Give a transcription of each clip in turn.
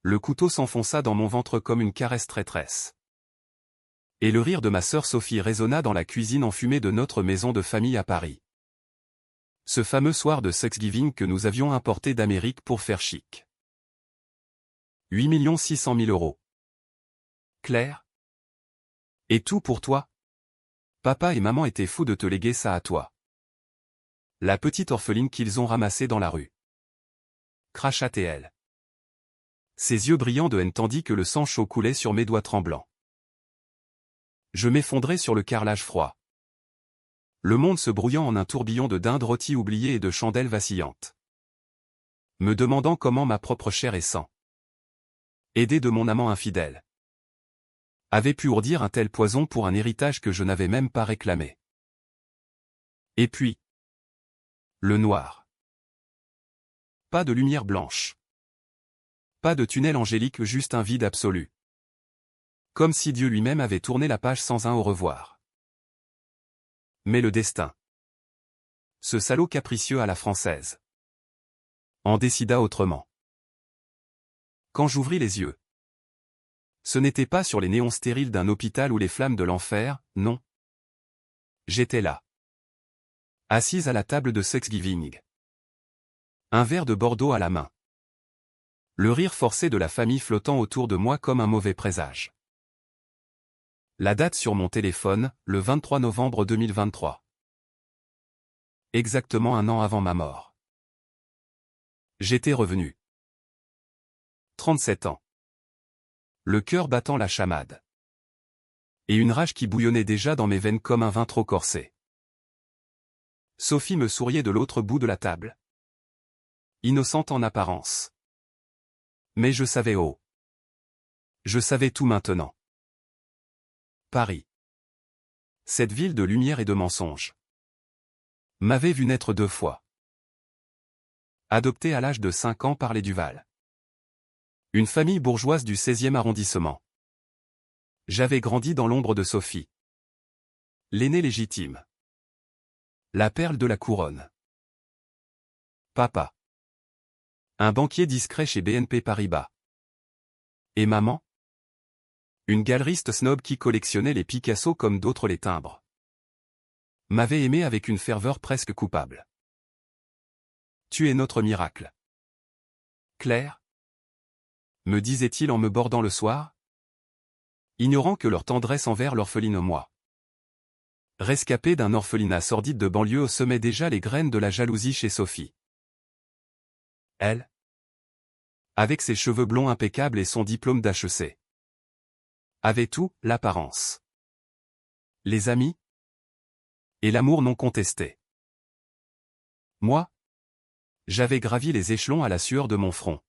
Le couteau s'enfonça dans mon ventre comme une caresse traîtresse. Et le rire de ma sœur Sophie résonna dans la cuisine enfumée de notre maison de famille à Paris. Ce fameux soir de Thanksgiving que nous avions importé d'Amérique pour faire chic. 8 600 000 €. Claire? Et tout pour toi? Papa et maman étaient fous de te léguer ça à toi. La petite orpheline qu'ils ont ramassée dans la rue. Cracha-t-elle. Ses yeux brillants de haine tandis que le sang chaud coulait sur mes doigts tremblants. Je m'effondrais sur le carrelage froid. Le monde se brouillant en un tourbillon de dindes rôties oubliées et de chandelles vacillantes. Me demandant comment ma propre chair et sang, aidée de mon amant infidèle, avait pu ourdir un tel poison pour un héritage que je n'avais même pas réclamé. Et puis, le noir. Pas de lumière blanche. Pas de tunnel angélique, juste un vide absolu. Comme si Dieu lui-même avait tourné la page sans un au revoir. Mais le destin, ce salaud capricieux à la française, en décida autrement. Quand j'ouvris les yeux, ce n'était pas sur les néons stériles d'un hôpital ou les flammes de l'enfer, non. J'étais là, assise à la table de Thanksgiving. Un verre de Bordeaux à la main. Le rire forcé de la famille flottant autour de moi comme un mauvais présage. La date sur mon téléphone, le 23 novembre 2023. Exactement un an avant ma mort. J'étais revenu. 37 ans. Le cœur battant la chamade. Et une rage qui bouillonnait déjà dans mes veines comme un vin trop corsé. Sophie me souriait de l'autre bout de la table. Innocente en apparence. Mais je savais Je savais tout maintenant. Paris. Cette ville de lumière et de mensonges. M'avait vu naître 2 fois. Adopté à l'âge de 5 ans par les Duval. Une famille bourgeoise du 16e arrondissement. J'avais grandi dans l'ombre de Sophie. L'aînée légitime. La perle de la couronne. Papa. Un banquier discret chez BNP Paribas. Et maman? Une galeriste snob qui collectionnait les Picasso comme d'autres les timbres. M'avait aimé avec une ferveur presque coupable. Tu es notre miracle. Claire? Me disait-il en me bordant le soir? Ignorant que leur tendresse envers l'orpheline moi. Rescapé d'un orphelinat sordide de banlieue semait déjà les graines de la jalousie chez Sophie. Elle? Avec ses cheveux blonds impeccables et son diplôme d'HEC. Avait tout, l'apparence. Les amis? Et l'amour non contesté. Moi? J'avais gravi les échelons à la sueur de mon front.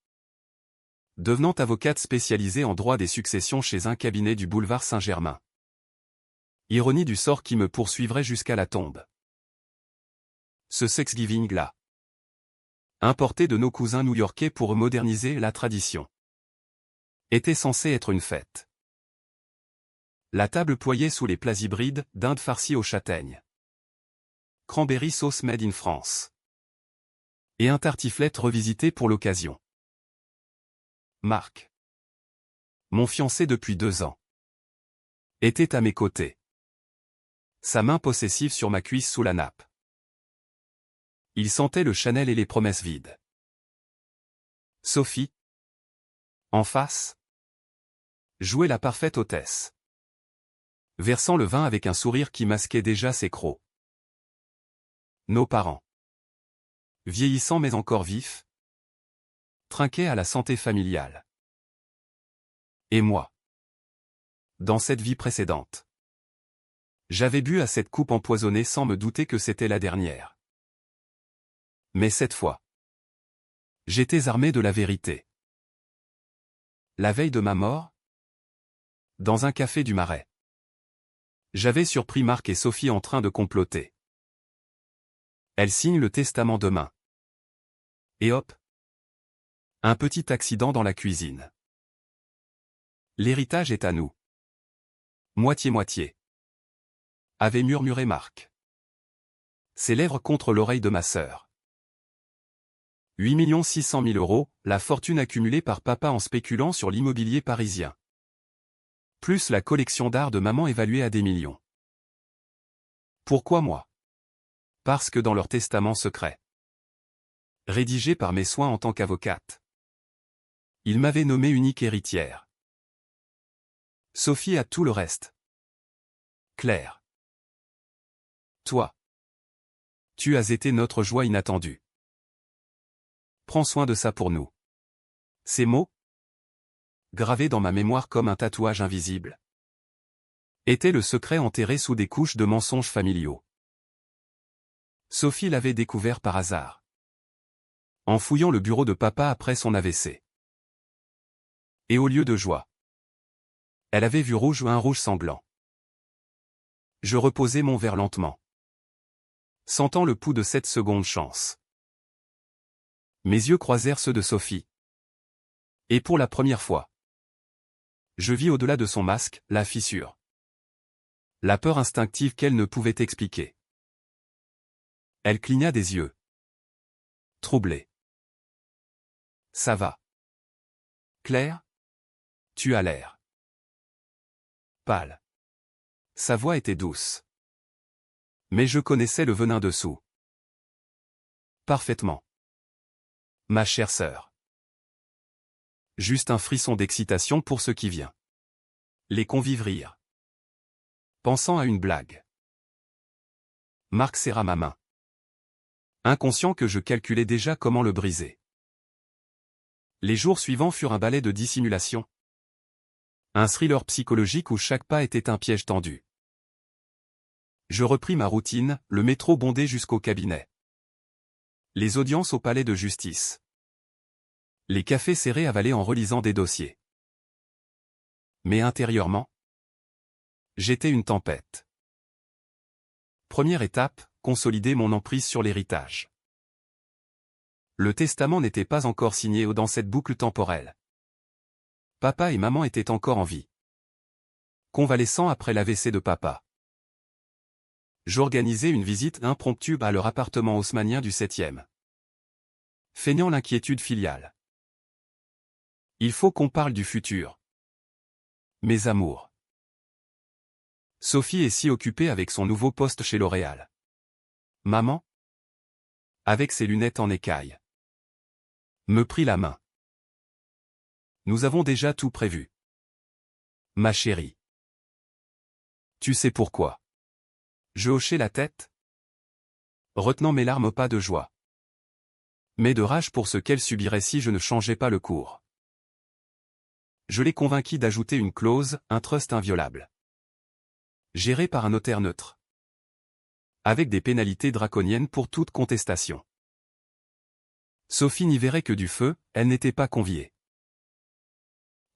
Devenant avocate spécialisée en droit des successions chez un cabinet du boulevard Saint-Germain. Ironie du sort qui me poursuivrait jusqu'à la tombe. Ce Thanksgiving-là. Importé de nos cousins new-yorkais pour moderniser la tradition. Était censé être une fête. La table ployée sous les plats hybrides, dinde farcie aux châtaignes. Cranberry sauce made in France. Et un tartiflette revisité pour l'occasion. Marc. Mon fiancé depuis 2 ans. Était à mes côtés. Sa main possessive sur ma cuisse sous la nappe. Il sentait le Chanel et les promesses vides. Sophie. En face. Jouait la parfaite hôtesse. Versant le vin avec un sourire qui masquait déjà ses crocs. Nos parents. Vieillissants mais encore vifs. Trinquaient à la santé familiale. Et moi. Dans cette vie précédente. J'avais bu à cette coupe empoisonnée sans me douter que c'était la dernière. Mais cette fois. J'étais armé de la vérité. La veille de ma mort? Dans un café du Marais. J'avais surpris Marc et Sophie en train de comploter. Elle signe le testament demain. Et hop. Un petit accident dans la cuisine. L'héritage est à nous. Moitié-moitié. Avait murmuré Marc. Ses lèvres contre l'oreille de ma sœur. 8 600 000 €, la fortune accumulée par papa en spéculant sur l'immobilier parisien. Plus la collection d'art de maman évaluée à des millions. Pourquoi moi? Parce que dans leur testament secret, rédigé par mes soins en tant qu'avocate, ils m'avaient nommée unique héritière. Sophie a tout le reste. Claire. Toi. Tu as été notre joie inattendue. Prends soin de ça pour nous. Ces mots, gravés dans ma mémoire comme un tatouage invisible, étaient le secret enterré sous des couches de mensonges familiaux. Sophie l'avait découvert par hasard, en fouillant le bureau de papa après son AVC. Et au lieu de joie, elle avait vu rouge, un rouge sanglant. Je reposai mon verre lentement, sentant le pouls de cette seconde chance. Mes yeux croisèrent ceux de Sophie. Et pour la première fois, je vis au-delà de son masque, la fissure. La peur instinctive qu'elle ne pouvait expliquer. Elle cligna des yeux. Troublée. Ça va. Claire? Tu as l'air pâle. Sa voix était douce. Mais je connaissais le venin dessous. Parfaitement. Ma chère sœur. Juste un frisson d'excitation pour ce qui vient. Les convives rirent, pensant à une blague. Marc serra ma main, inconscient que je calculais déjà comment le briser. Les jours suivants furent un ballet de dissimulation. Un thriller psychologique où chaque pas était un piège tendu. Je repris ma routine, le métro bondé jusqu'au cabinet. Les audiences au palais de justice. Les cafés serrés avalés en relisant des dossiers. Mais intérieurement, j'étais une tempête. Première étape, consolider mon emprise sur l'héritage. Le testament n'était pas encore signé dans cette boucle temporelle. Papa et maman étaient encore en vie. Convalescents après l'AVC de papa. J'organisais une visite impromptue à leur appartement haussmannien du 7e. Feignant l'inquiétude filiale. Il faut qu'on parle du futur. Mes amours. Sophie est si occupée avec son nouveau poste chez L'Oréal. Maman, avec ses lunettes en écaille, me prit la main. Nous avons déjà tout prévu. Ma chérie. Tu sais pourquoi? Je hochai la tête, retenant mes larmes pas de joie, mais de rage pour ce qu'elle subirait si je ne changeais pas le cours. Je l'ai convainquis d'ajouter une clause, un trust inviolable, géré par un notaire neutre, avec des pénalités draconiennes pour toute contestation. Sophie n'y verrait que du feu, elle n'était pas conviée.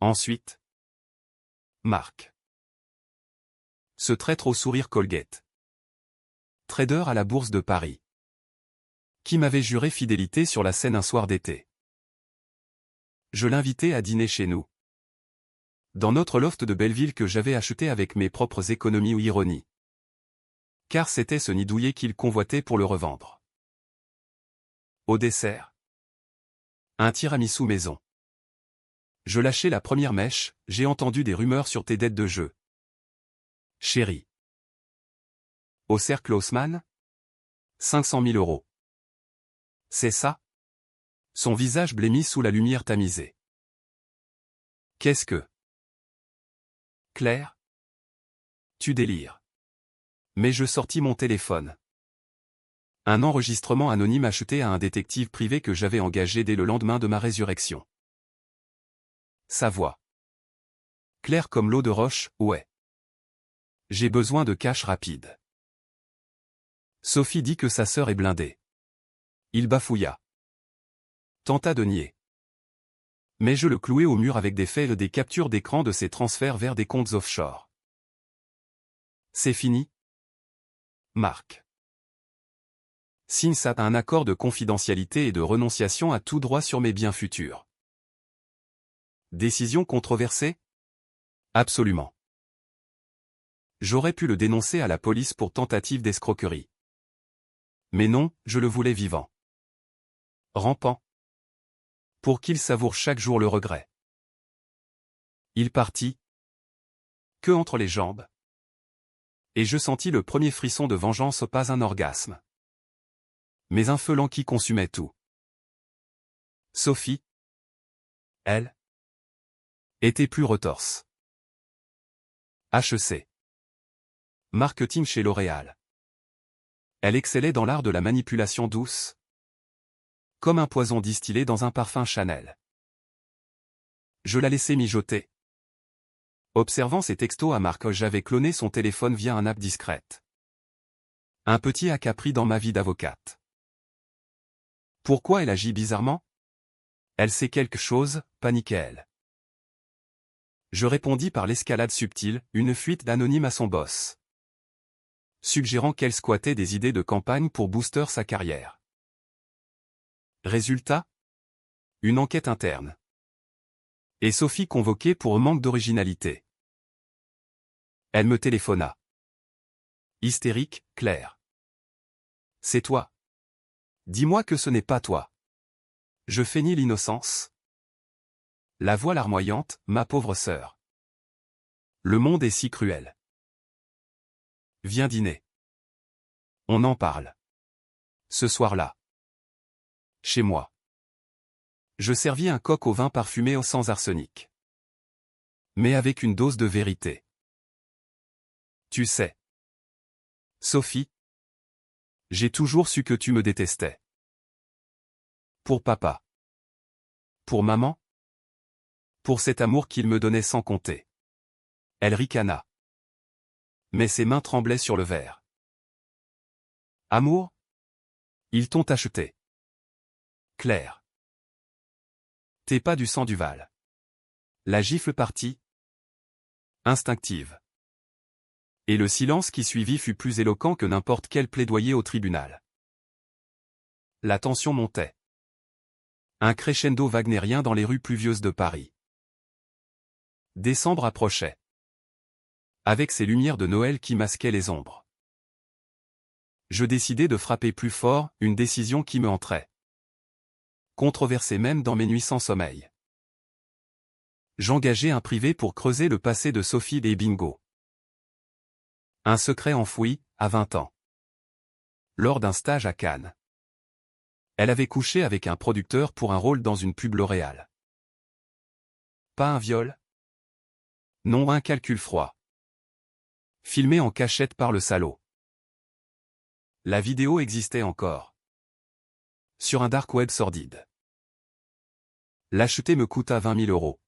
Ensuite, Marc. Ce traître au sourire Colgate. Trader à la bourse de Paris. Qui m'avait juré fidélité sur la scène un soir d'été. Je l'invitai à dîner chez nous. Dans notre loft de Belleville que j'avais acheté avec mes propres économies ou ironies. Car c'était ce nid douillet qu'il convoitait pour le revendre. Au dessert, un tiramisu maison. Je lâchai la première mèche, j'ai entendu des rumeurs sur tes dettes de jeu. Chérie. Au cercle Haussmann? 500 000 €. C'est ça? Son visage blêmit sous la lumière tamisée. Qu'est-ce que? Claire? Tu délires. Mais je sortis mon téléphone. Un enregistrement anonyme acheté à un détective privé que j'avais engagé dès le lendemain de ma résurrection. Sa voix. Claire comme l'eau de roche, ouais. J'ai besoin de cash rapide. Sophie dit que sa sœur est blindée. Il bafouilla. Tenta de nier. Mais je le clouai au mur avec des faits et des captures d'écran de ses transferts vers des comptes offshore. C'est fini? Marc. Signe ça un accord de confidentialité et de renonciation à tout droit sur mes biens futurs. Décision controversée? Absolument. J'aurais pu le dénoncer à la police pour tentative d'escroquerie. Mais non, je le voulais vivant. Rampant. pour qu'il savoure chaque jour le regret. Il partit, queue entre les jambes, et je sentis le premier frisson de vengeance, pas un orgasme, mais un feu lent qui consumait tout. Sophie, elle, était plus retorse. HEC. Marketing chez L'Oréal. Elle excellait dans l'art de la manipulation douce, comme un poison distillé dans un parfum Chanel. Je la laissais mijoter. Observant ses textos à Marc, j'avais cloné son téléphone via un app discrète. Un petit hack appris dans ma vie d'avocate. Pourquoi elle agit bizarrement? Elle sait quelque chose, paniquait-elle. Je répondis par l'escalade subtile, une fuite d'anonyme à son boss, suggérant qu'elle squattait des idées de campagne pour booster sa carrière. Résultat? Une enquête interne. Et Sophie convoquée pour manque d'originalité. Elle me téléphona. Hystérique, Claire. C'est toi. Dis-moi que ce n'est pas toi. Je feignis l'innocence. La voix larmoyante, ma pauvre sœur. Le monde est si cruel. Viens dîner. On en parle. Ce soir-là. Chez moi. Je servis un coq au vin parfumé sans arsenic. Mais avec une dose de vérité. Tu sais. Sophie. J'ai toujours su que tu me détestais. Pour papa. Pour maman. Pour cet amour qu'il me donnait sans compter. Elle ricana. Mais ses mains tremblaient sur le verre. Amour? Ils t'ont acheté. Claire. T'es pas du sang du Val. La gifle partit. Instinctive. Et le silence qui suivit fut plus éloquent que n'importe quel plaidoyer au tribunal. La tension montait. Un crescendo wagnérien dans les rues pluvieuses de Paris. Décembre approchait. Avec ses lumières de Noël qui masquaient les ombres. Je décidai de frapper plus fort, une décision qui me entrait. Controversée même dans mes nuits sans sommeil. J'engageai un privé pour creuser le passé de Sophie et Bingo. Un secret enfoui, à 20 ans. Lors d'un stage à Cannes. Elle avait couché avec un producteur pour un rôle dans une pub L'Oréal. Pas un viol? Non, un calcul froid. Filmé en cachette par le salaud. La vidéo existait encore. Sur un dark web sordide. L'acheter me coûta 20 000 €.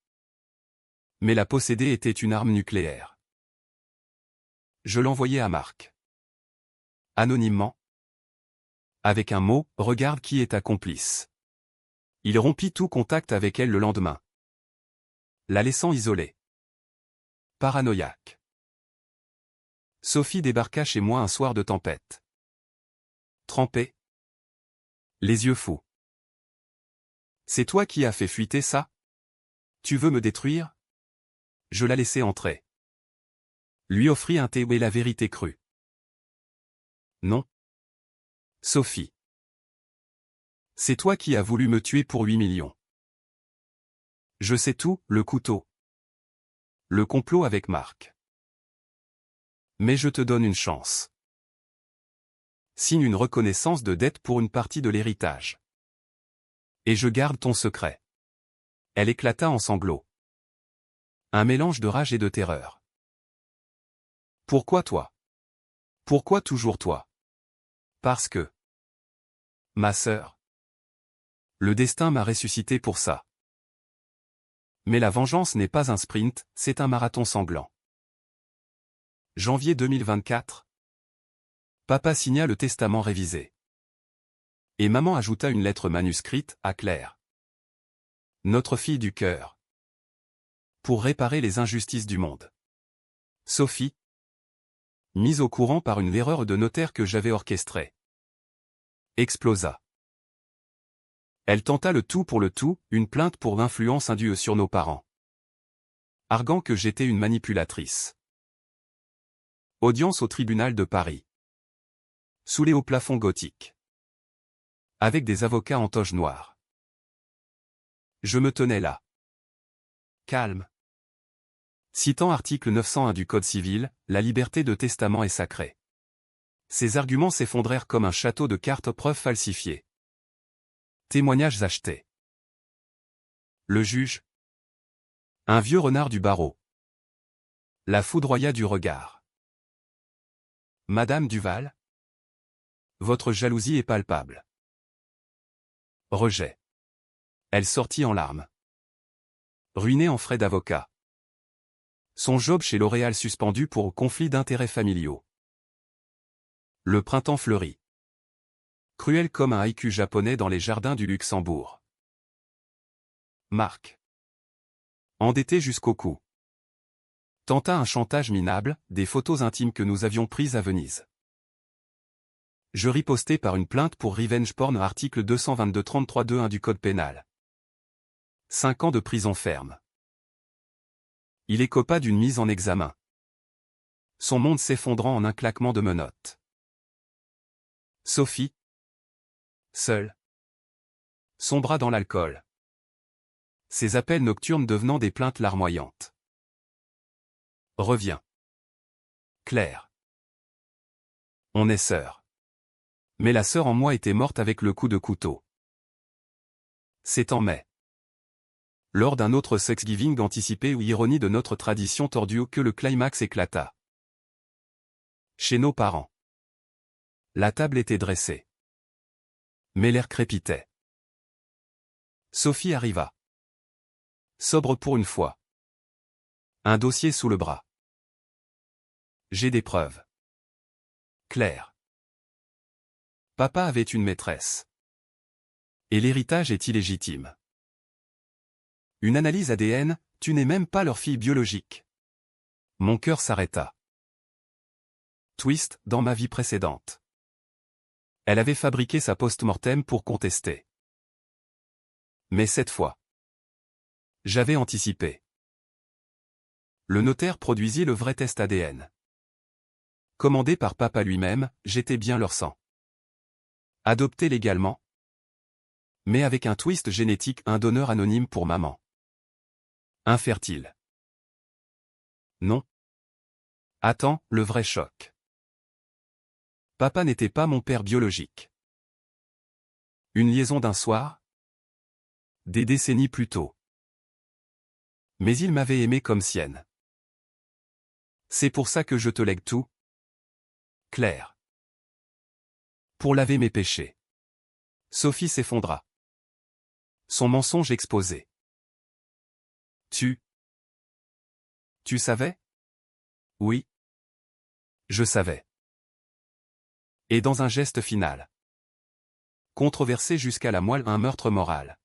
Mais la posséder était une arme nucléaire. Je l'envoyai à Marc. Anonymement. Avec un mot, regarde qui est ta complice. Il rompit tout contact avec elle le lendemain. La laissant isolée. Paranoïaque. Sophie débarqua chez moi un soir de tempête. Trempée. Les yeux fous. C'est toi qui as fait fuiter ça? Tu veux me détruire? Je la laissai entrer. Lui offrit un thé et la vérité crue. Non. Sophie. C'est toi qui as voulu me tuer pour 8 millions. Je sais tout, le couteau. Le complot avec Marc. Mais je te donne une chance. Signe une reconnaissance de dette pour une partie de l'héritage. Et je garde ton secret. Elle éclata en sanglots. Un mélange de rage et de terreur. Pourquoi toi? Pourquoi toujours toi? Parce que... Ma sœur. Le destin m'a ressuscité pour ça. Mais la vengeance n'est pas un sprint, c'est un marathon sanglant. Janvier 2024. Papa signa le testament révisé. Et maman ajouta une lettre manuscrite, à Claire. Notre fille du cœur. Pour réparer les injustices du monde. Sophie. Mise au courant par une erreur de notaire que j'avais orchestrée. Explosa. Elle tenta le tout pour le tout, une plainte pour influence indue sur nos parents. Arguant que j'étais une manipulatrice. Audience au tribunal de Paris. Sous les hauts plafonds gothiques. Avec des avocats en toge noire. Je me tenais là. Calme. Citant article 901 du Code civil, la liberté de testament est sacrée. Ces arguments s'effondrèrent comme un château de cartes preuves falsifiées. Témoignages achetés. Le juge. Un vieux renard du barreau. La foudroya du regard. Madame Duval. Votre jalousie est palpable. Rejet. Elle sortit en larmes. Ruinée en frais d'avocat. Son job chez L'Oréal suspendu pour conflit d'intérêts familiaux. Le printemps fleurit. Cruel comme un haïku japonais dans les jardins du Luxembourg. Marc. Endetté jusqu'au cou. Tenta un chantage minable, des photos intimes que nous avions prises à Venise. Je ripostai par une plainte pour revenge porn article 222-33-2-1 du Code pénal. 5 ans de prison ferme. Il écopa d'une mise en examen. Son monde s'effondrant en un claquement de menottes. Sophie. Seule. Sombra dans l'alcool. Ses appels nocturnes devenant des plaintes larmoyantes. Reviens. Claire. On est sœurs. Mais la sœur en moi était morte avec le coup de couteau. C'est en mai. Lors d'un autre Thanksgiving anticipé ou ironie de notre tradition tordue que le climax éclata. Chez nos parents. La table était dressée. Mais l'air crépitait. Sophie arriva. Sobre pour une fois. Un dossier sous le bras. J'ai des preuves. Claire. Papa avait une maîtresse. Et l'héritage est illégitime. Une analyse ADN, tu n'es même pas leur fille biologique. Mon cœur s'arrêta. Twist, dans ma vie précédente. Elle avait fabriqué sa post-mortem pour contester. Mais cette fois, j'avais anticipé. Le notaire produisit le vrai test ADN. Commandé par papa lui-même, j'étais bien leur sang. Adopté légalement. Mais avec un twist génétique, un donneur anonyme pour maman. Infertile. Non. Attends, le vrai choc. Papa n'était pas mon père biologique. Une liaison d'un soir? Des décennies plus tôt. Mais il m'avait aimé comme sienne. C'est pour ça que je te lègue tout. Claire. Pour laver mes péchés. Sophie s'effondra. Son mensonge exposé. Tu savais? Oui. Je savais. Et dans un geste final. Controversé jusqu'à la moelle, un meurtre moral.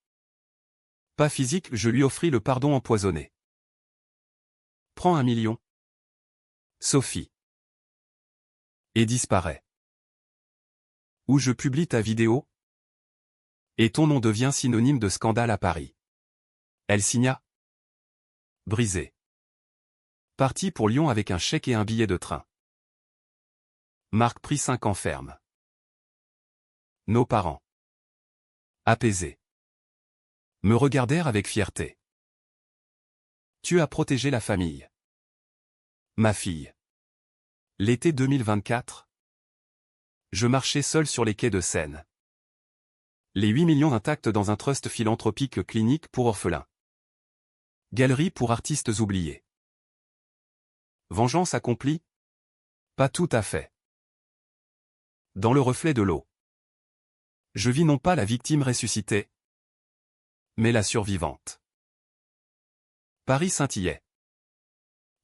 Pas physique, je lui offris le pardon empoisonné. Prends 1 million. Sophie. Et disparaît. Où je publie ta vidéo? Et ton nom devient synonyme de scandale à Paris. Elle signa. Brisé. Parti pour Lyon avec un chèque et un billet de train. Marc prit 5 ans ferme. Nos parents. Apaisés. Me regardèrent avec fierté. Tu as protégé la famille. Ma fille. L'été 2024. Je marchais seul sur les quais de Seine. Les 8 millions intacts dans un trust philanthropique clinique pour orphelins. Galerie pour artistes oubliés. Vengeance accomplie? Pas tout à fait. Dans le reflet de l'eau. Je vis non pas la victime ressuscitée, mais la survivante. Paris scintillait.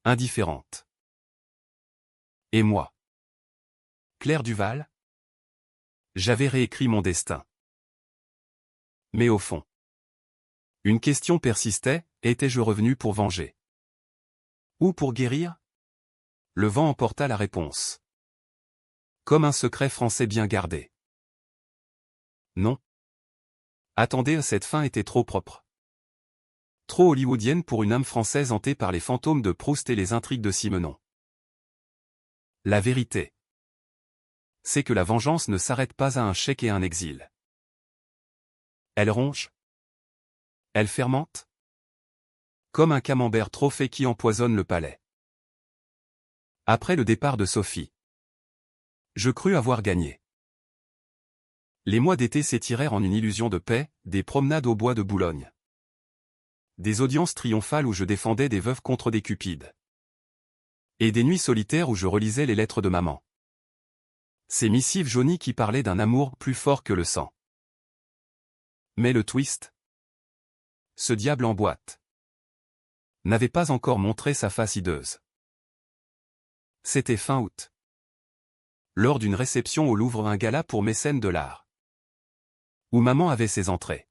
Indifférente. Et moi? Claire Duval? J'avais réécrit mon destin. Mais au fond, une question persistait, étais-je revenu pour venger? Ou pour guérir? Le vent emporta la réponse. Comme un secret français bien gardé. Non. Attendez, cette fin était trop propre. Trop hollywoodienne pour une âme française hantée par les fantômes de Proust et les intrigues de Simenon. La vérité, c'est que la vengeance ne s'arrête pas à un chèque et un exil. Elle ronge. Elle fermente? Comme un camembert trop fait qui empoisonne le palais. Après le départ de Sophie, je crus avoir gagné. Les mois d'été s'étirèrent en une illusion de paix, des promenades au bois de Boulogne. Des audiences triomphales où je défendais des veuves contre des cupides. Et des nuits solitaires où je relisais les lettres de maman. Ces missives jaunies qui parlaient d'un amour plus fort que le sang. Mais le twist, ce diable en boîte, n'avait pas encore montré sa face hideuse. C'était fin août. Lors d'une réception au Louvre, un gala pour mécènes de l'art. Où maman avait ses entrées.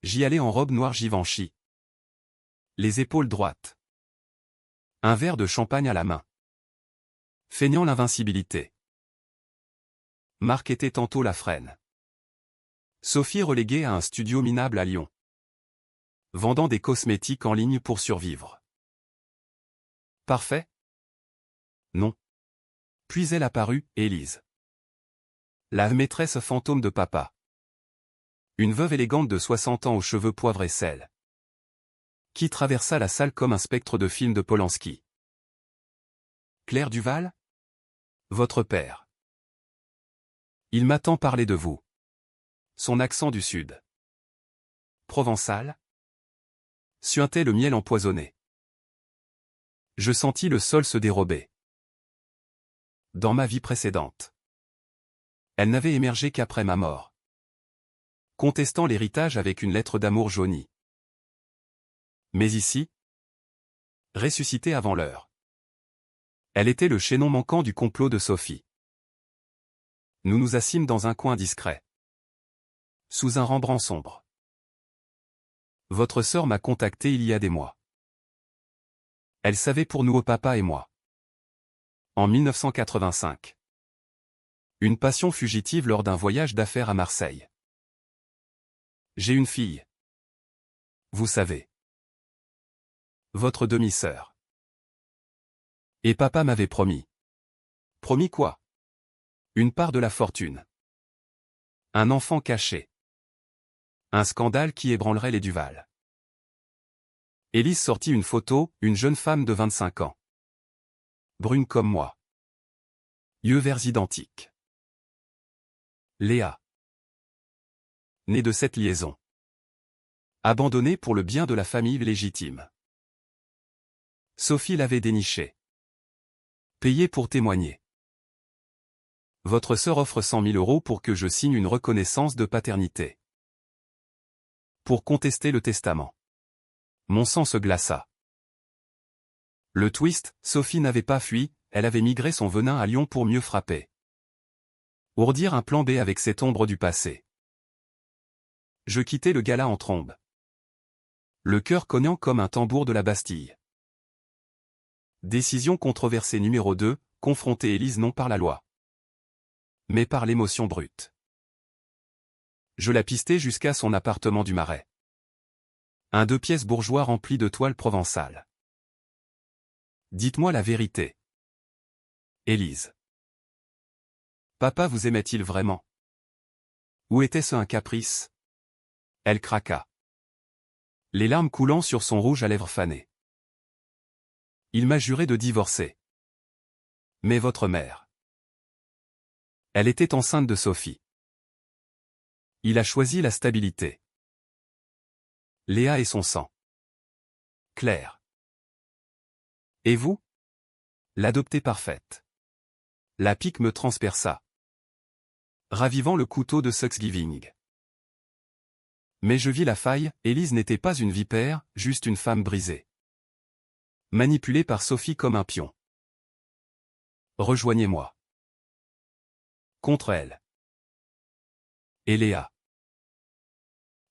J'y allais en robe noire Givenchy. Les épaules droites. Un verre de champagne à la main. Feignant l'invincibilité. Marc était tantôt la frêne. Sophie reléguée à un studio minable à Lyon. Vendant des cosmétiques en ligne pour survivre. Parfait? Non. Puis elle apparut, Élise. La maîtresse fantôme de papa. Une veuve élégante de 60 ans aux cheveux poivre et sel. Qui traversa la salle comme un spectre de film de Polanski. Claire Duval? Votre père. Il m'a tant parlé de vous. Son accent du sud. Provençal? Suintait le miel empoisonné. Je sentis le sol se dérober. Dans ma vie précédente. Elle n'avait émergé qu'après ma mort. Contestant l'héritage avec une lettre d'amour jaunie. Mais ici, ressuscitée avant l'heure. Elle était le chaînon manquant du complot de Sophie. Nous nous assîmes dans un coin discret. Sous un Rembrandt sombre. Votre sœur m'a contacté il y a des mois. Elle savait pour nous, au papa et moi. En 1985. Une passion fugitive lors d'un voyage d'affaires à Marseille. J'ai une fille. Vous savez. Votre demi-sœur. Et papa m'avait promis. Promis quoi? Une part de la fortune. Un enfant caché. Un scandale qui ébranlerait les Duval. Élise sortit une photo, une jeune femme de 25 ans. Brune comme moi. Yeux verts identiques. Léa. Née de cette liaison. Abandonnée pour le bien de la famille légitime. Sophie l'avait dénichée. Payée pour témoigner. Votre sœur offre 100 000 € pour que je signe une reconnaissance de paternité. Pour contester le testament. Mon sang se glaça. Le twist, Sophie n'avait pas fui, elle avait migré son venin à Lyon pour mieux frapper. Ourdir un plan B avec cette ombre du passé. Je quittai le gala en trombe. Le cœur cognant comme un tambour de la Bastille. Décision controversée numéro 2, confronter Élise non par la loi, mais par l'émotion brute. Je la pistai jusqu'à son appartement du Marais. Un 2 pièces bourgeois rempli de toile provençale. Dites-moi la vérité. Élise. Papa vous aimait-il vraiment? Ou était-ce un caprice? Elle craqua. Les larmes coulant sur son rouge à lèvres fanées. Il m'a juré de divorcer. Mais votre mère. Elle était enceinte de Sophie. Il a choisi la stabilité. Léa et son sang. Claire. Et vous? L'adoptée parfaite. La pique me transperça. Ravivant le couteau de Thanksgiving. Mais je vis la faille, Élise n'était pas une vipère, juste une femme brisée. Manipulée par Sophie comme un pion. Rejoignez-moi. Contre elle. Et Léa.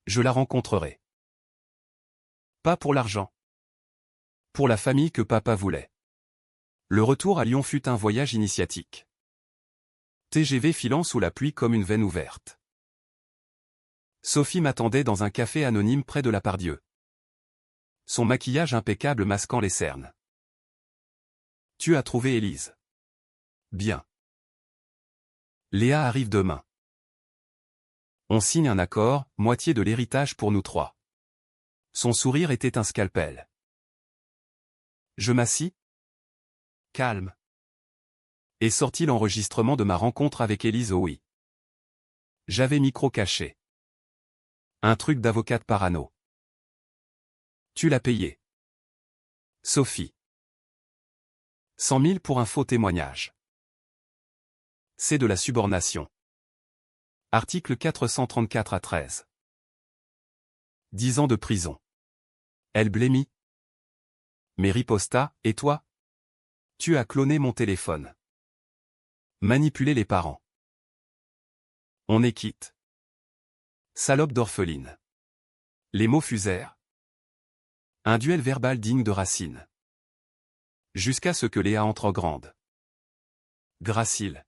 Je la rencontrerai. Pas pour l'argent. Pour la famille que papa voulait. Le retour à Lyon fut un voyage initiatique. TGV filant sous la pluie comme une veine ouverte. Sophie m'attendait dans un café anonyme près de la Pardieu. Son maquillage impeccable masquant les cernes. Tu as trouvé Élise. Bien. Léa arrive demain. On signe un accord, moitié de l'héritage pour nous trois. Son sourire était un scalpel. Je m'assis. Calme. Et sortit l'enregistrement de ma rencontre avec Élise Owie. J'avais micro caché. Un truc d'avocate parano. Tu l'as payé. Sophie. 100 000 pour un faux témoignage. C'est de la subornation. Article 434 à 13. 10 ans de prison. Elle blêmit. Mais riposta, et toi? Tu as cloné mon téléphone. Manipulé les parents. On est quitte. Salope d'orpheline. Les mots fusèrent. Un duel verbal digne de Racine. Jusqu'à ce que Léa entre grande. Gracile.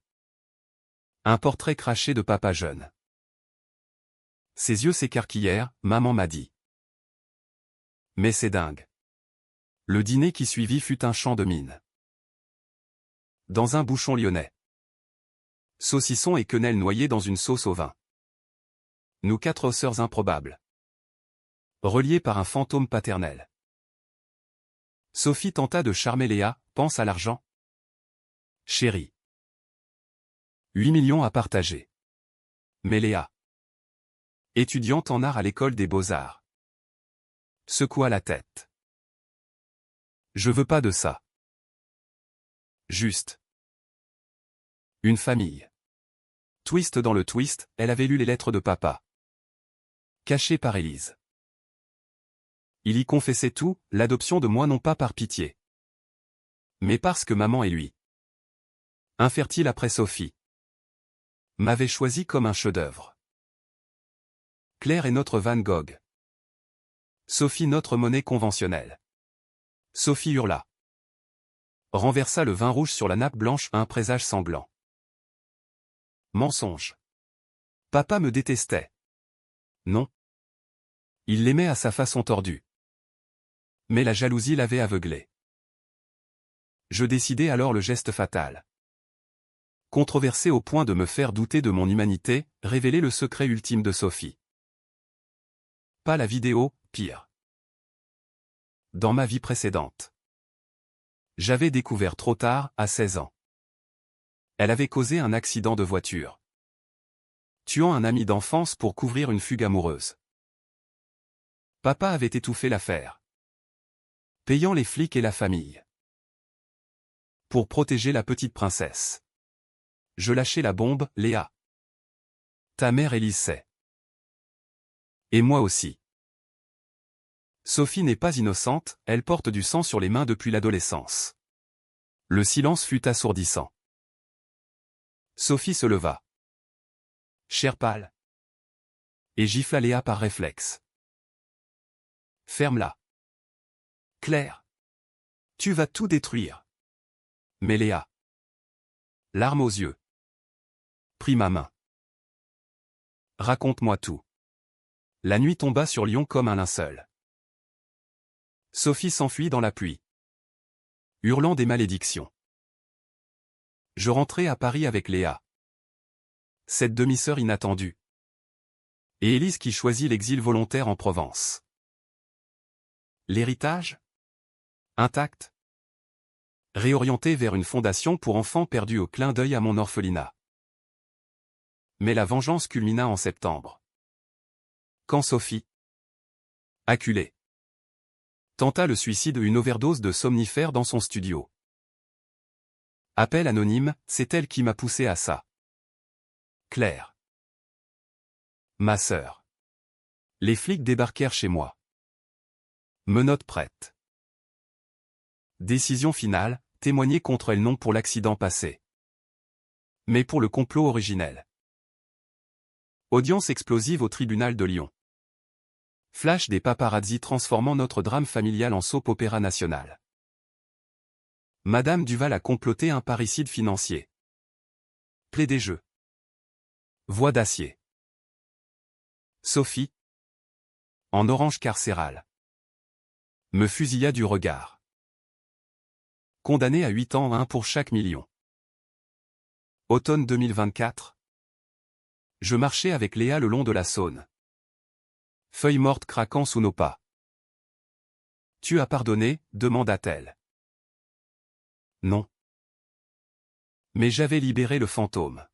Un portrait craché de papa jeune. Ses yeux s'écarquillèrent, maman m'a dit. Mais c'est dingue. Le dîner qui suivit fut un champ de mine. Dans un bouchon lyonnais. Saucisson et quenelle noyés dans une sauce au vin. Nous quatre sœurs improbables. Reliées par un fantôme paternel. Sophie tenta de charmer Léa, pense à l'argent. Chérie. 8 millions à partager. Mais Léa. Étudiante en art à l'école des beaux-arts. Secoua la tête. Je veux pas de ça. Juste. Une famille. Twist dans le twist, elle avait lu les lettres de papa. Cachées par Élise. Il y confessait tout, l'adoption de moi non pas par pitié. Mais parce que maman et lui. Infertile après Sophie. M'avait choisi comme un chef-d'œuvre. Claire est notre Van Gogh. Sophie notre monnaie conventionnelle. Sophie hurla. Renversa le vin rouge sur la nappe blanche, un présage sanglant. Mensonge. Papa me détestait. Non. Il l'aimait à sa façon tordue. Mais la jalousie l'avait aveuglé. Je décidai alors le geste fatal. Controversé au point de me faire douter de mon humanité, révéler le secret ultime de Sophie. Pas la vidéo, pire. Dans ma vie précédente. J'avais découvert trop tard, à 16 ans. Elle avait causé un accident de voiture. Tuant un ami d'enfance pour couvrir une fugue amoureuse. Papa avait étouffé l'affaire. Payant les flics et la famille. Pour protéger la petite princesse. Je lâchai la bombe, Léa. Ta mère Élise sait. Et moi aussi. Sophie n'est pas innocente, elle porte du sang sur les mains depuis l'adolescence. Le silence fut assourdissant. Sophie se leva. Chair pâle. Et gifla Léa par réflexe. Ferme-la. Claire. Tu vas tout détruire. Mais Léa. Larmes aux yeux. Prit ma main. Raconte-moi tout. La nuit tomba sur Lyon comme un linceul. Sophie s'enfuit dans la pluie. Hurlant des malédictions. Je rentrai à Paris avec Léa. Cette demi-sœur inattendue. Et Élise qui choisit l'exil volontaire en Provence. L'héritage? Intact? Réorienté vers une fondation pour enfants perdus au clin d'œil à mon orphelinat. Mais la vengeance culmina en septembre. Quand Sophie, acculée, tenta le suicide, une overdose de somnifères dans son studio. Appel anonyme, c'est elle qui m'a poussé à ça. Claire. Ma sœur. Les flics débarquèrent chez moi. Menottes prêtes. Décision finale, témoigner contre elle non pour l'accident passé. Mais pour le complot originel. Audience explosive au tribunal de Lyon. Flash des paparazzis transformant notre drame familial en soap opéra national. Madame Duval a comploté un parricide financier. Plaidé jeu. Voix d'acier. Sophie. En orange carcéral. Me fusilla du regard. Condamné à 8 ans, 1 pour chaque million. Automne 2024. Je marchais avec Léa le long de la Saône. Feuilles mortes craquant sous nos pas. « Tu as pardonné ?» demanda-t-elle. Non. Mais j'avais libéré le fantôme.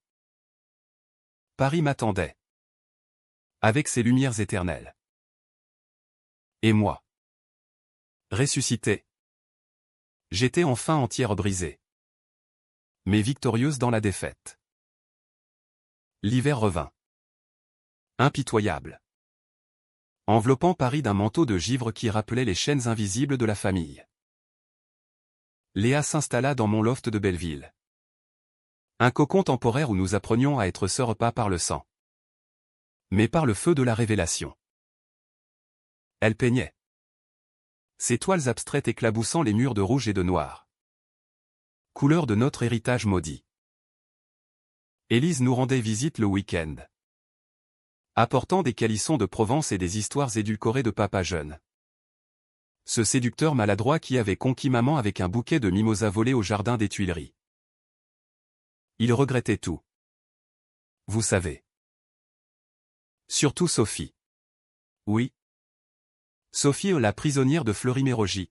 Paris m'attendait. Avec ses lumières éternelles. Et moi. Ressuscité. J'étais enfin entière brisée. Mais victorieuse dans la défaite. L'hiver revint. Impitoyable. Enveloppant Paris d'un manteau de givre qui rappelait les chaînes invisibles de la famille. Léa s'installa dans mon loft de Belleville. Un cocon temporaire où nous apprenions à être sœurs pas par le sang, mais par le feu de la révélation. Elle peignait. Ses toiles abstraites éclaboussant les murs de rouge et de noir. Couleur de notre héritage maudit. Élise nous rendait visite le week-end. Apportant des calissons de Provence et des histoires édulcorées de papa jeune. Ce séducteur maladroit qui avait conquis maman avec un bouquet de mimosas volés au jardin des Tuileries. Il regrettait tout. Vous savez. Surtout Sophie. Oui. Sophie, la prisonnière de Fleury-Mérogis.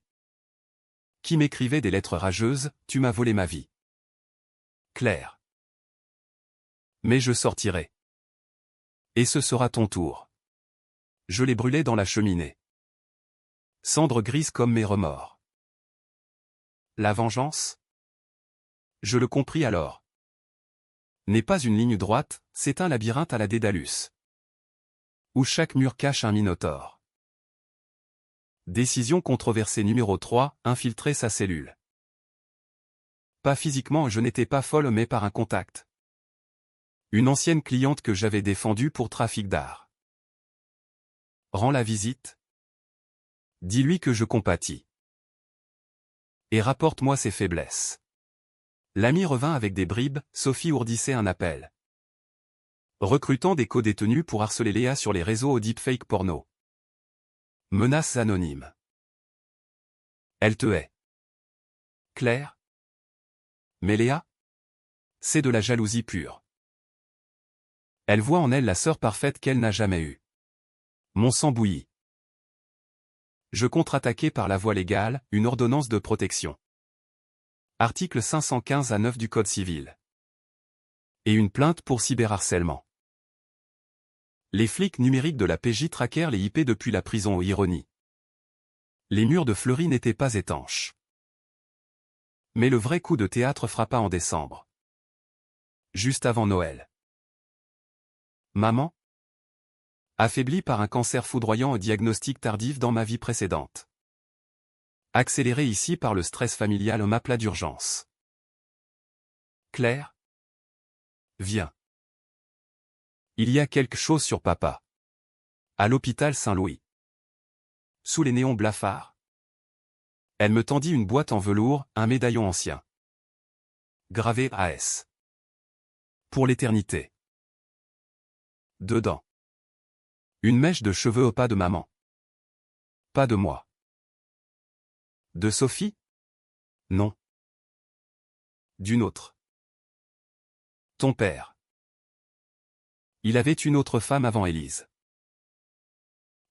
Qui m'écrivait des lettres rageuses, « Tu m'as volé ma vie. » Claire. Mais je sortirai. Et ce sera ton tour. Je les brûlais dans la cheminée. Cendres grises comme mes remords. La vengeance? Je le compris alors. N'est pas une ligne droite, c'est un labyrinthe à la Dédalus. Où chaque mur cache un minotaure. Décision controversée numéro 3, infiltrer sa cellule. Pas physiquement, je n'étais pas folle mais par un contact. Une ancienne cliente que j'avais défendue pour trafic d'art. Rends la visite. Dis-lui que je compatis. Et rapporte-moi ses faiblesses. L'ami revint avec des bribes, Sophie ourdissait un appel. Recrutant des co-détenus pour harceler Léa sur les réseaux au deepfake porno. Menaces anonymes. Elle te hait. Claire? Mais Léa? C'est de la jalousie pure. Elle voit en elle la sœur parfaite qu'elle n'a jamais eue. Mon sang bouillit. Je contre-attaquai par la voie légale, une ordonnance de protection. Article 515 à 9 du Code civil. Et une plainte pour cyberharcèlement. Les flics numériques de la PJ traquèrent les IP depuis la prison. Ironie. Les murs de Fleury n'étaient pas étanches. Mais le vrai coup de théâtre frappa en décembre. Juste avant Noël. Maman? Affaiblie par un cancer foudroyant au diagnostic tardif dans ma vie précédente. Accélérée ici par le stress familial au m'appela d'urgence. Claire? Viens. Il y a quelque chose sur papa. À l'hôpital Saint-Louis. Sous les néons blafards. Elle me tendit une boîte en velours, un médaillon ancien. Gravé AS. Pour l'éternité. Dedans. Une mèche de cheveux au pas de maman. Pas de moi. De Sophie? Non. D'une autre. Ton père. Il avait une autre femme avant Élise.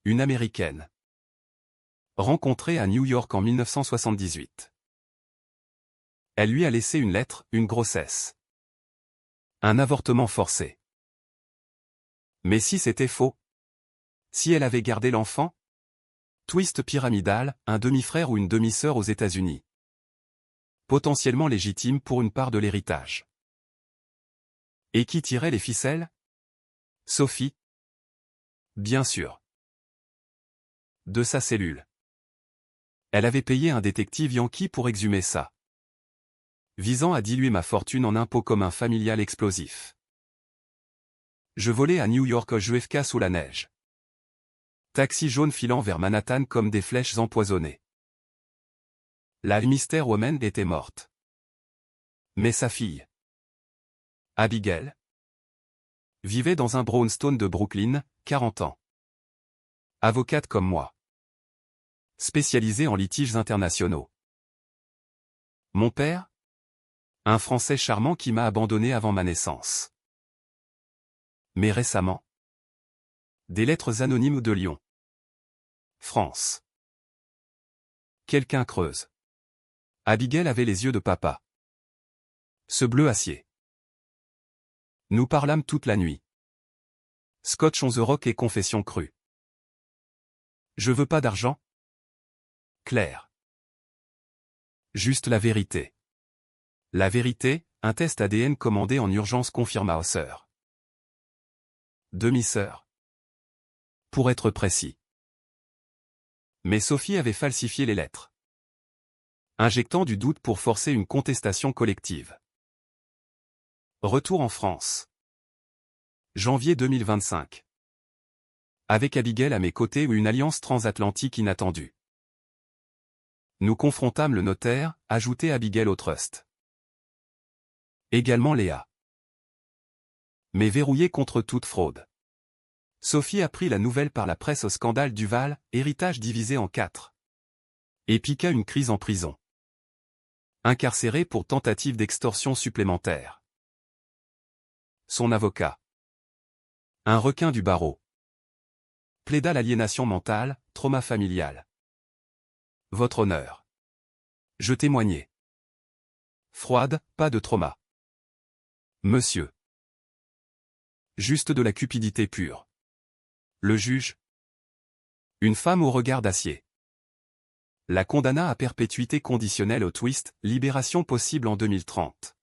Une Américaine. Rencontrée à New York en 1978. Elle lui a laissé une lettre, une grossesse. Un avortement forcé. Mais si c'était faux? Si elle avait gardé l'enfant? Twist pyramidal, un demi-frère ou une demi-sœur aux États-Unis. Potentiellement légitime pour une part de l'héritage. Et qui tirait les ficelles? Sophie? Bien sûr. De sa cellule. Elle avait payé un détective yankee pour exhumer ça. Visant à diluer ma fortune en impôts comme un familial explosif. Je volais à New York au JFK sous la neige. Taxi jaune filant vers Manhattan comme des flèches empoisonnées. La Mystère Woman était morte. Mais sa fille, Abigail, vivait dans un brownstone de Brooklyn, 40 ans. Avocate comme moi. Spécialisée en litiges internationaux. Mon père? Un Français charmant qui m'a abandonné avant ma naissance. Mais récemment. Des lettres anonymes de Lyon. France. Quelqu'un creuse. Abigail avait les yeux de papa. Ce bleu acier. Nous parlâmes toute la nuit. Scotch on the rock et confession crue. Je veux pas d'argent. Claire. Juste la vérité. La vérité, un test ADN commandé en urgence confirma aux sœurs. Demi-sœur. Pour être précis. Mais Sophie avait falsifié les lettres, injectant du doute pour forcer une contestation collective. Retour en France. Janvier 2025. Avec Abigail à mes côtés ou une alliance transatlantique inattendue. Nous confrontâmes le notaire, ajouté Abigail au trust. Également Léa. Mais verrouillé contre toute fraude. Sophie apprit la nouvelle par la presse au scandale Duval, héritage divisé en 4. Et piqua une crise en prison. Incarcéré pour tentative d'extorsion supplémentaire. Son avocat. Un requin du barreau. Plaida l'aliénation mentale, trauma familial. Votre honneur. Je témoignais. Froide, pas de trauma. Monsieur. Juste de la cupidité pure. Le juge. Une femme au regard d'acier. La condamna à perpétuité conditionnelle au twist, libération possible en 2030.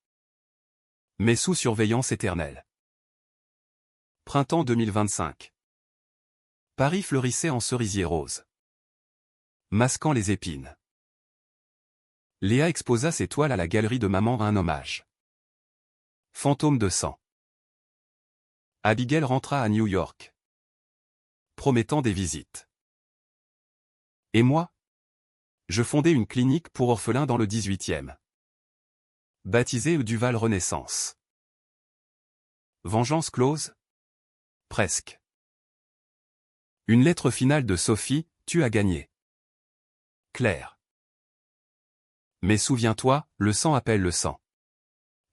Mais sous surveillance éternelle. Printemps 2025. Paris fleurissait en cerisier rose. Masquant les épines. Léa exposa ses toiles à la galerie de maman à un hommage. Fantôme de sang. Abigail rentra à New York. Promettant des visites. Et moi? Je fondais une clinique pour orphelins dans le 18e. Baptisée Duval Renaissance. Vengeance close? Presque. Une lettre finale de Sophie, tu as gagné. Claire. Mais souviens-toi, le sang appelle le sang.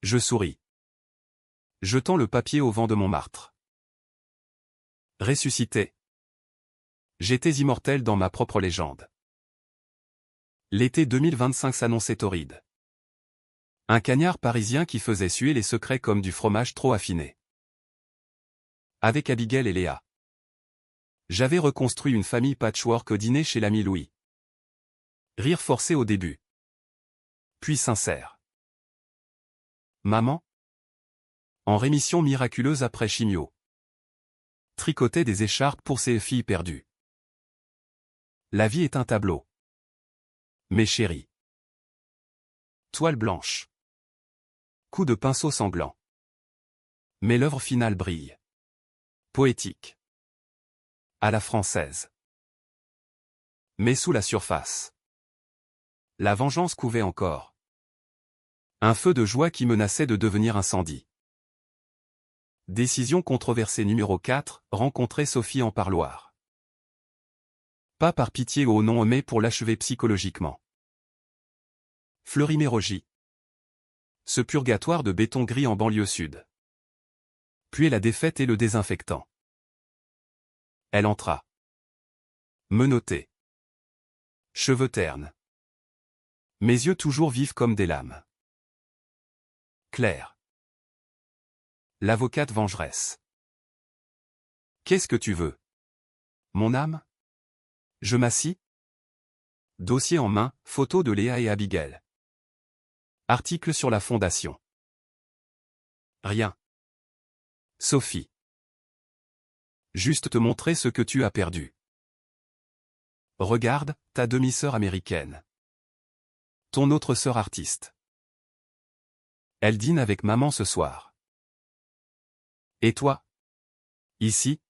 Je souris. Jetant le papier au vent de Montmartre. Ressuscité. J'étais immortel dans ma propre légende. L'été 2025 s'annonçait torride. Un cagnard parisien qui faisait suer les secrets comme du fromage trop affiné. Avec Abigail et Léa. J'avais reconstruit une famille patchwork au dîner chez l'ami Louis. Rire forcé au début. Puis sincère. Maman? En rémission miraculeuse après chimio. Tricotait des écharpes pour ses filles perdues. La vie est un tableau. Mes chéris. Toile blanche. Coup de pinceau sanglant. Mais l'œuvre finale brille. Poétique. À la française. Mais sous la surface. La vengeance couvait encore. Un feu de joie qui menaçait de devenir incendie. Décision controversée numéro 4, rencontrer Sophie en parloir. Pas par pitié ou au nom mais pour l'achever psychologiquement. Fleury-Mérogis. Ce purgatoire de béton gris en banlieue sud. Puis la défaite et le désinfectant. Elle entra. Menottée. Cheveux ternes. Mes yeux toujours vifs comme des lames. Claire. L'avocate vengeresse. Qu'est-ce que tu veux? Mon âme? Je m'assis? Dossier en main, photo de Léa et Abigail. Article sur la fondation. Rien. Sophie. Juste te montrer ce que tu as perdu. Regarde, ta demi-sœur américaine. Ton autre sœur artiste. Elle dîne avec maman ce soir. Et toi? Ici?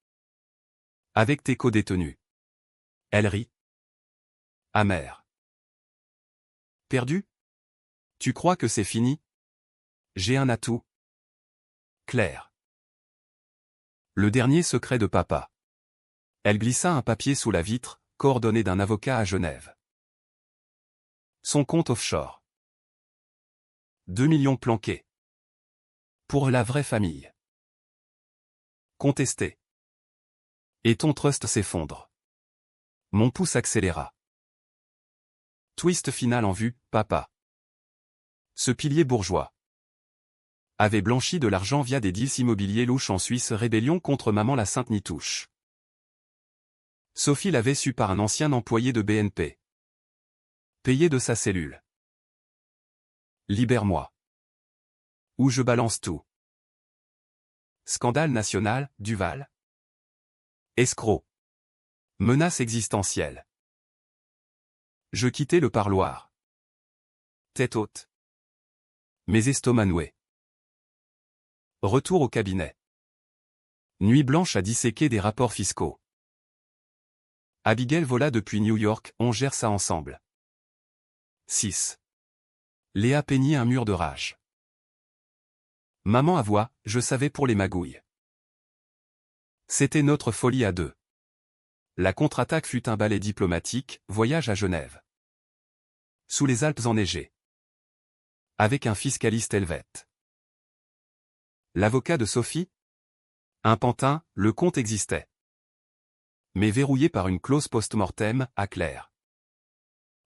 Avec tes co-détenus. Elle rit. Amère. Perdu? Tu crois que c'est fini? J'ai un atout. Claire. Le dernier secret de papa. Elle glissa un papier sous la vitre, coordonné d'un avocat à Genève. Son compte offshore. 2 millions planqués. Pour la vraie famille. Contesté. Et ton trust s'effondre. Mon pouce accéléra. Twist final en vue, papa. Ce pilier bourgeois avait blanchi de l'argent via des deals immobiliers louches en Suisse. Rébellion contre maman la Sainte Nitouche. Sophie l'avait su par un ancien employé de BNP. Payé de sa cellule. Libère-moi. Ou je balance tout. Scandale national, Duval. Escroc. Menace existentielle. Je quittais le parloir. Tête haute. Mes estomacs noués. Retour au cabinet. Nuit blanche à disséquer des rapports fiscaux. Abigail vola depuis New York, on gère ça ensemble. 6. Léa peignit un mur de rage. Maman avoua, je savais pour les magouilles. C'était notre folie à deux. La contre-attaque fut un ballet diplomatique, voyage à Genève. Sous les Alpes enneigées. Avec un fiscaliste helvète. L'avocat de Sophie? Un pantin, le compte existait. Mais verrouillé par une clause post-mortem, à Claire.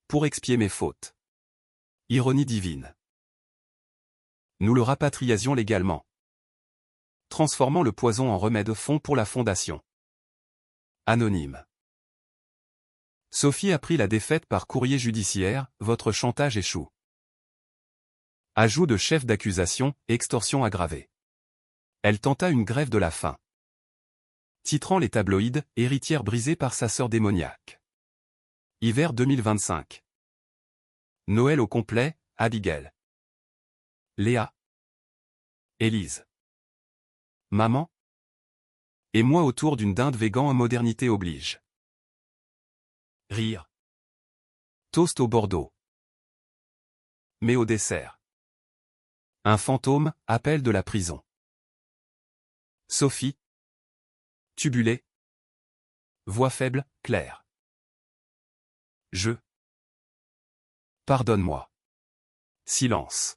Pour expier mes fautes. Ironie divine. Nous le rapatriasions légalement. Transformant le poison en remède fonds pour la fondation. Anonyme. Sophie apprit la défaite par courrier judiciaire, votre chantage échoue. Ajout de chef d'accusation, extorsion aggravée. Elle tenta une grève de la faim. Titrant les tabloïds, héritière brisée par sa sœur démoniaque. Hiver 2025. Noël au complet, Abigail. Léa. Élise. Maman. Et moi autour d'une dinde végan à modernité oblige. Rire. Toast au Bordeaux. Mais au dessert. Un fantôme, appel de la prison. Sophie. Tubulé. Voix faible, claire. Je. Pardonne-moi. Silence.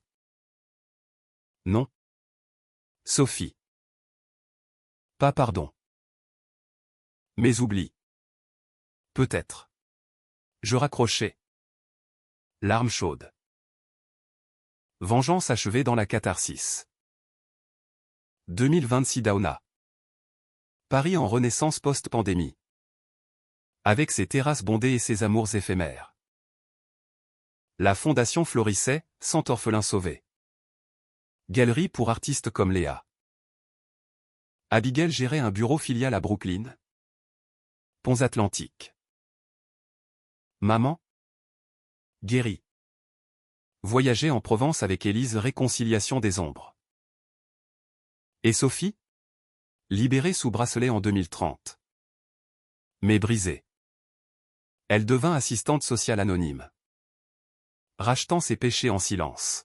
Non. Sophie. Pas pardon. Mais oublie. Peut-être. Je raccrochais. Larmes chaudes. Vengeance achevée dans la catharsis. 2026 Dauna. Paris en renaissance post-pandémie. Avec ses terrasses bondées et ses amours éphémères. La fondation florissait, sans orphelin sauvé. Galerie pour artistes comme Léa. Abigail gérait un bureau filial à Brooklyn. Ponts Atlantiques. Maman. Guérie. Voyager en Provence avec Élise. Réconciliation des ombres. Et Sophie? Libérée sous bracelet en 2030. Mais brisée. Elle devint assistante sociale anonyme. Rachetant ses péchés en silence.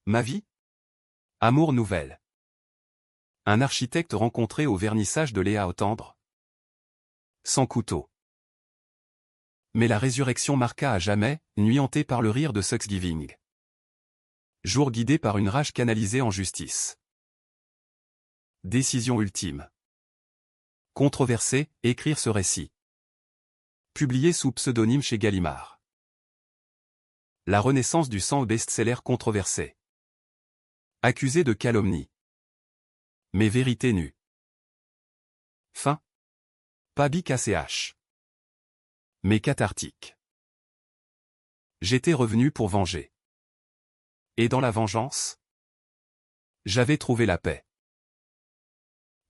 Ma vie? Amour nouvelle. Un architecte rencontré au vernissage de Léa Otendre. Sans couteau. Mais la résurrection marqua à jamais, nuit hantée par le rire de Thanksgiving. Jour guidé par une rage canalisée en justice. Décision ultime. Controversé, écrire ce récit. Publié sous pseudonyme chez Gallimard. La renaissance du sang, best-seller controversé. Accusé de calomnie. Mais vérité nue. Fin. Pas bic ACH. Mais cathartique. J'étais revenu pour venger. Et dans la vengeance, j'avais trouvé la paix.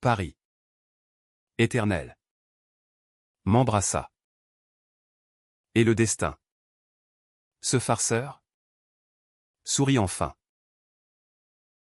Paris. Éternel. M'embrassa. Et le destin. Ce farceur sourit enfin.